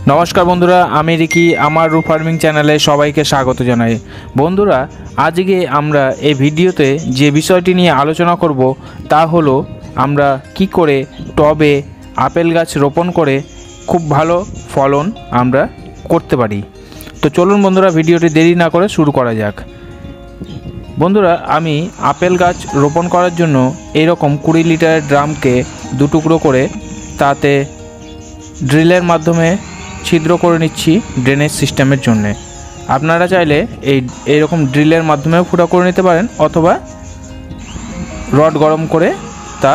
नमस्कार बंधुरा आमी रिकी आमार रूप फार्मिंग चैनले सबाइके स्वागत जानाई। बंधुरा आजके आमरा ए भिडियोते जे विषयटी निये आलोचना करब ता हलो आमरा कि करे टबे आपेल गाछ रोपण करे खूब भालो फलन आमरा करते पारी। तो चलुन बंधुरा भिडियोटी देरी ना करे शुरू करा जाक। बंधुरा आमी आपेल गाछ रोपण करार जोन्नो एई रकम 20 लिटारेर ड्रामके दु टुकरो करे ताते ड्रिलेर माध्यमे छिद्र करे निচ্ছি ड्रेनेज सिस्टेमेर जन्य। आपनारा चाइले এই রকম ড্রিলের মাধ্যমে ফুটা করে নিতে পারেন অথবা রড গরম করে তা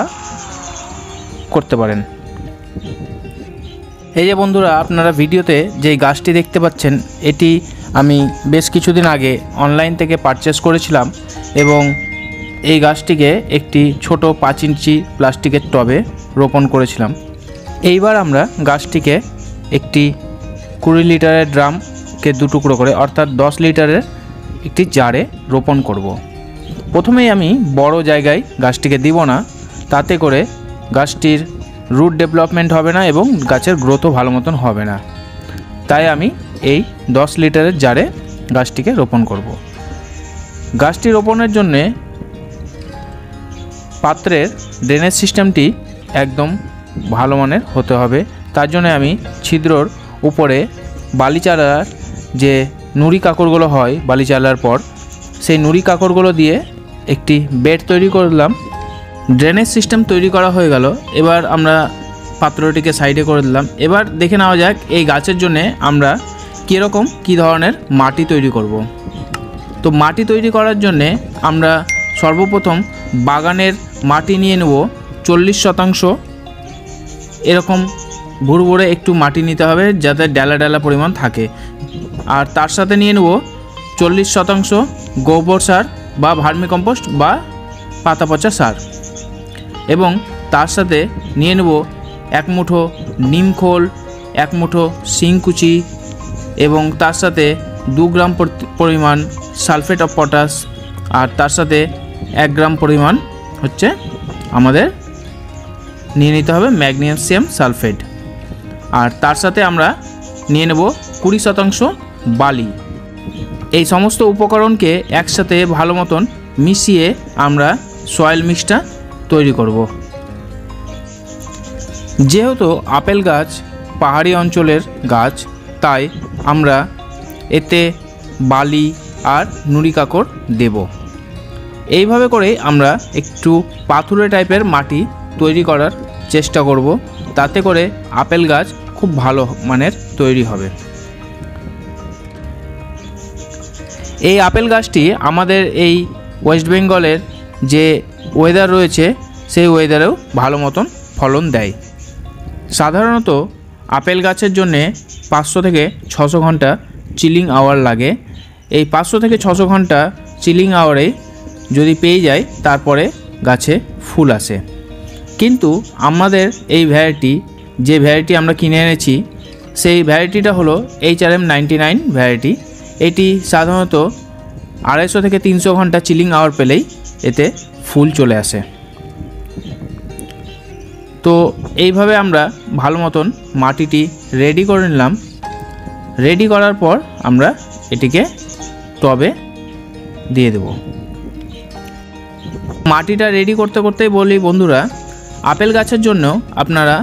করতে পারেন। এই যে বন্ধুরা আপনারা ভিডিওতে যে গাছটি দেখতে পাচ্ছেন এটি আমি বেশ কিছুদিন আগে অনলাইন থেকে পারচেজ করেছিলাম এবং এই গাছটিকে একটি ছোট 5 ইঞ্চি প্লাস্টিকের টবে রোপণ করেছিলাম। এইবার আমরা গাছটিকে একটি 20 লিটারের ড্রাম के दु टुकरो करे अर्थात 10 लिटारेर एकटी जारे रोपण करब। प्रथमेई आमी बड़ो जायगाय गाछटिके दिब ना, ताते करे गाछटिर रूट डेभलपमेंट होबे ना एबं गाछेर ग्रोथो भालो मतन होबे ना। ताई आमी एई 10 लिटारेर जारे गाछटिके रोपण करब। गाछटी रोपणेर जन्य पात्रेर ड्रेनेज सिस्टेमटी एकदम भालो मानेर होते होबे। तार जन्य आमी छिद्रर ऊपरे बाली चालार जे नुड़ी काकड़गुलो हय बाली चालार पर सेई नुड़ी काकड़गुलो दिए एकटी बेड तैरी करलाम। ड्रेनेज सिस्टेम तैरी करा हये गेल। एबार आमरा पात्रटिके साइडे करे दिलाम। एबार देखे नेওয়া যাক এই গাছের জন্য আমরা কি রকম কি ধরনের মাটি তৈরি করব। তো মাটি তৈরি করার জন্য আমরা সর্বপ্রথম বাগানের মাটি নিয়ে নেব 40% এরকম ভুরভুরে একটু মাটি নিতে হবে যাতে ডালা ডালা পরিমাণ থাকে। আর তার সাথে নিয়ে নেব 40% গোবর সার বা ভার্মি কম্পোস্ট বা পাতা পচা সার এবং তার সাথে নিয়ে নেব 1 মুঠো নিম খোল, 1 মুঠো শিংকুচি এবং তার সাথে 2 গ্রাম পরিমাণ সালফেট অফ পটাশ আর তার সাথে 1 গ্রাম পরিমাণ হচ্ছে আমাদের নিয়ে নিতে হবে ম্যাগনেসিয়াম সালফেট। আর তার সাথে আমরা নিয়ে নেব 20% বালি। এই সমস্ত উপকরণকে একসাথে ভালো মতন মিশিয়ে আমরা সয়েল মিক্সটা তৈরি করব। যেহেতু আপেল গাছ পাহাড়ি অঞ্চলের গাছ তাই আমরা এতে বালি আর নুড়ি কাকড় দেব। এইভাবে করে আমরা একটু পাথুরে টাইপের মাটি তৈরি করার চেষ্টা করব, তাতে করে আপেল গাছ খুব ভালো মানের তৈরি হবে। এই আপেল গাছটি আমাদের এই ওয়েস্ট বেঙ্গলের যে ওয়েদার রয়েছে সেই ওয়েদারেও ভালো মতন ফলন দেয়। সাধারণত আপেল গাছের জন্য 500 থেকে 600 ঘন্টা চিলিং আওয়ার লাগে। এই 500 থেকে 600 ঘন্টা চিলিং আওয়ারে যদি পেয়ে যায় তারপরে গাছে ফুল আসে। কিন্তু আমাদের এই ভ্যারাইটি যে ভ্যারাইটি আমরা কিনে এনেছি সেই ভ্যারাইটিটা হলো hrmn ভ্যারাইটি। এটি সাধারণত 250 থেকে 300 ঘন্টা চিলিং আওয়ার পেলেই এতে ফুল চলে আসে। তো এইভাবে আমরা ভালো মতন মাটিটি রেডি করে নিলাম। রেডি করার পর আমরা এটিকে টবে দিয়ে দেব। মাটিটা রেডি করতে করতেই বলি বন্ধুরা আপেল গাছের জন্য আপনারা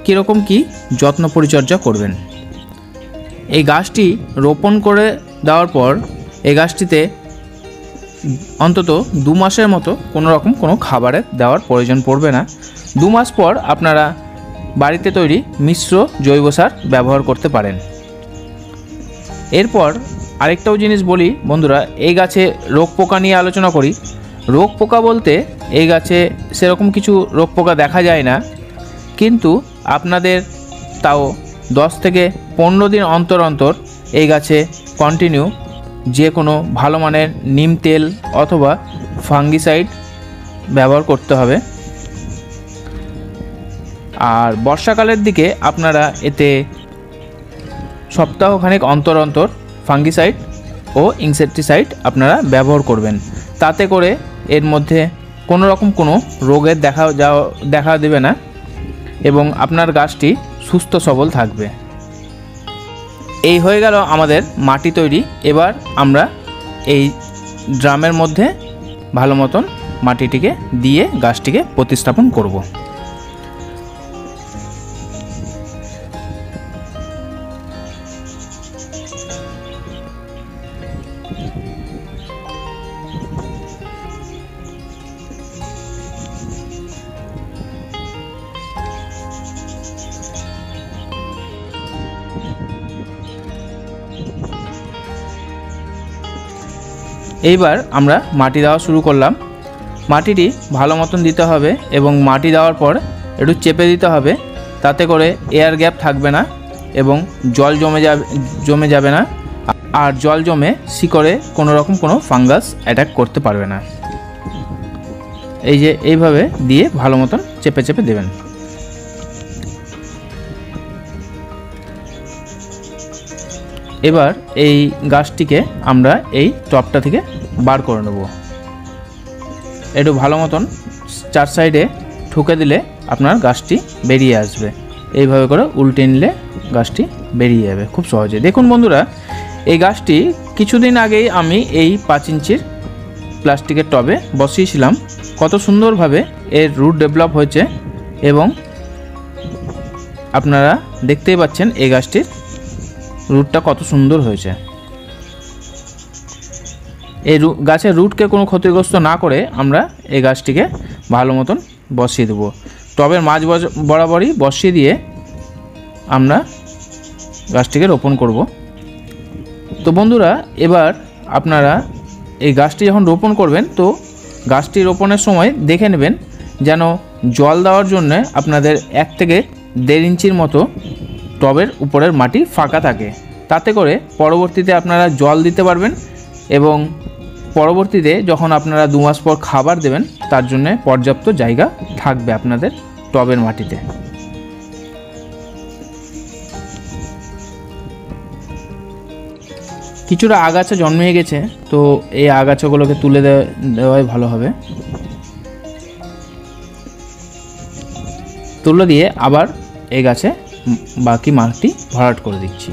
কীরকম কি যত্ন পরিচর্যা করবেন। এই গাছটি রোপণ করে দেওয়ার পর এই গাছটিতে অন্তত 2 মাসের মতো কোনো খাবারের দেওয়ার প্রয়োজন পড়বে না। 2 মাস পর আপনারা বাড়িতে তৈরি মিশ্র জৈব সার ব্যবহার করতে পারেন। এরপর আরেকটাও জিনিস বলি বন্ধুরা, এই গাছে রোগ পোকা নিয়ে আলোচনা করি। রোগ পোকা বলতে এই গাছে সেরকম কিছু রোগ পোকা দেখা যায় না, কিন্তু আপনাদের তাও 10 থেকে 15 দিন অন্তর অন্তর এই গাছে কন্টিনিউ যে কোনো ভালো মানের নিম তেল অথবা ফাঙ্গিসাইড ব্যবহার করতে হবে। আর বর্ষাকালের দিকে আপনারা এতে সপ্তাহখানেক অন্তর অন্তর ফাঙ্গিসাইড ও ইনসেকটিসাইড আপনারা ব্যবহার করবেন। তাতে করে এর মধ্যে কোনো রকম কোনো রোগের দেখা দেবে না এবং আপনার গাছটি সুস্থ সবল থাকবে। এই হয়ে গেল আমাদের মাটি তৈরি। এবার আমরা এই ড্রামের মধ্যে ভালো মতন মাটিটিকে দিয়ে গাছটিকে প্রতিস্থাপন করব। এইবার আমরা মাটি দেওয়া শুরু করলাম। মাটিটি ভালো মতন দিতে হবে এবং মাটি দেওয়ার পর একটু চেপে দিতে হবে, তাতে করে এয়ার গ্যাপ থাকবে না এবং জল জমে যাবে না। আর জল জমে শিকড়ে কোনো রকম কোনো ফাঙ্গাস অ্যাটাক করতে পারবে না। এই যে এইভাবে দিয়ে ভালো মতন চেপে চেপে দেবেন। এবার এই গাছটিকে আমরা এই টবটা থেকে বার করে নেব। একটু ভালো মতন চার সাইডে ঠুকে দিলে আপনার গাছটি বেরিয়ে আসবে। এইভাবে করে উল্টে নিলে গাছটি বেরিয়ে যাবে খুব সহজে। দেখুন বন্ধুরা, এই গাছটি কিছুদিন আগেই আমি এই 5 ইঞ্চির প্লাস্টিকের টবে বসিয়েছিলাম। কত সুন্দরভাবে এর রুট ডেভেলপ হয়েছে এবং আপনারা দেখতেই পাচ্ছেন এই গাছটির রুটটা কত সুন্দর হয়েছে। এই গাছের রুটকে কোনো ক্ষতিগ্রস্ত না করে আমরা এই গাছটিকে ভালো মতন বসিয়ে দেবো। টবের মাঝ বরাবরই বসিয়ে দিয়ে আমরা গাছটিকে রোপণ করব। তো বন্ধুরা, এবার আপনারা এই গাছটি যখন রোপণ করবেন তো গাছটি রোপণের সময় দেখে নেবেন যেন জল দেওয়ার জন্য আপনাদের 1 থেকে 1.5 ইঞ্চির মতো টবের উপরের মাটি ফাঁকা থাকে। তাতে করে পরবর্তীতে আপনারা জল দিতে পারবেন এবং পরবর্তীতে যখন আপনারা 2 মাস পর খাবার দেবেন তার জন্য পর্যাপ্ত জায়গা থাকবে আপনাদের টবের মাটিতে। কিছুটা আগাছা জন্মে গেছে, তো এই আগাছাগুলোকে তুলে দেওয়াই ভালো হবে। তুলে দিয়ে আবার এই গাছে বাকি মাটি ভরাট করে দিচ্ছি।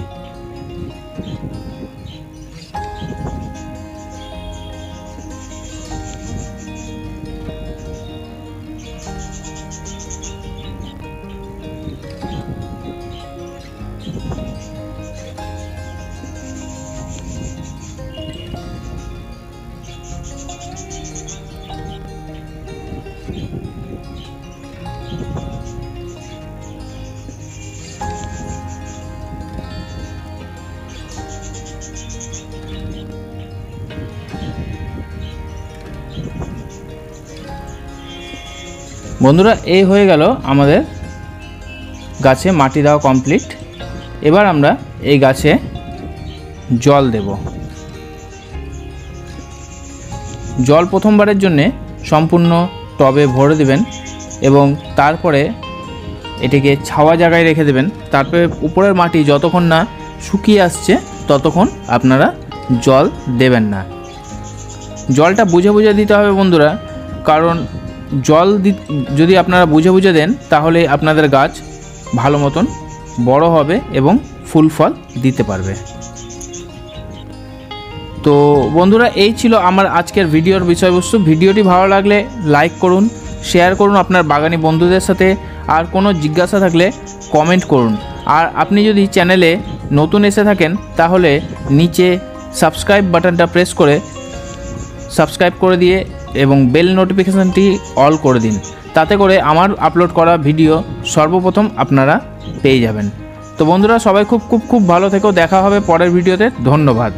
বন্ধুরা, এই হয়ে গেল আমাদের গাছে মাটি দেওয়া কমপ্লিট। এবার আমরা এই গাছে জল দেব। জল প্রথমবারের জন্যে সম্পূর্ণ টবে ভরে দেবেন এবং তারপরে এটিকে ছাওয়া জায়গায় রেখে দেবেন। তারপরে উপরের মাটি যতক্ষণ না শুকিয়ে আসছে ততক্ষণ আপনারা জল দেবেন না। জলটা বুঝে বুঝে দিতে হবে বন্ধুরা, কারণ জল যদি আপনারা বুঝে বুঝে দেন তাহলে আপনাদের গাছ ভালো মতন বড় হবে এবং ফুল ফল দিতে পারবে। তো বন্ধুরা, এই ছিল আমার আজকের ভিডিওর বিষয়বস্তু। ভিডিওটি ভালো লাগলে লাইক করুন, শেয়ার করুন আপনার বাগানি বন্ধুদের সাথে। আর কোনো জিজ্ঞাসা থাকলে কমেন্ট করুন। আর আপনি যদি চ্যানেলে নতুন এসে থাকেন তাহলে নিচে সাবস্ক্রাইব বাটনটা প্রেস করে সাবস্ক্রাইব করে দিয়ে এবং বেল নোটিফিকেশানটি অল করে দিন। তাতে করে আমার আপলোড করা ভিডিও সর্বপ্রথম আপনারা পেয়ে যাবেন। তো বন্ধুরা, সবাই খুব ভালো থেকো। দেখা হবে পরের ভিডিওতে। ধন্যবাদ।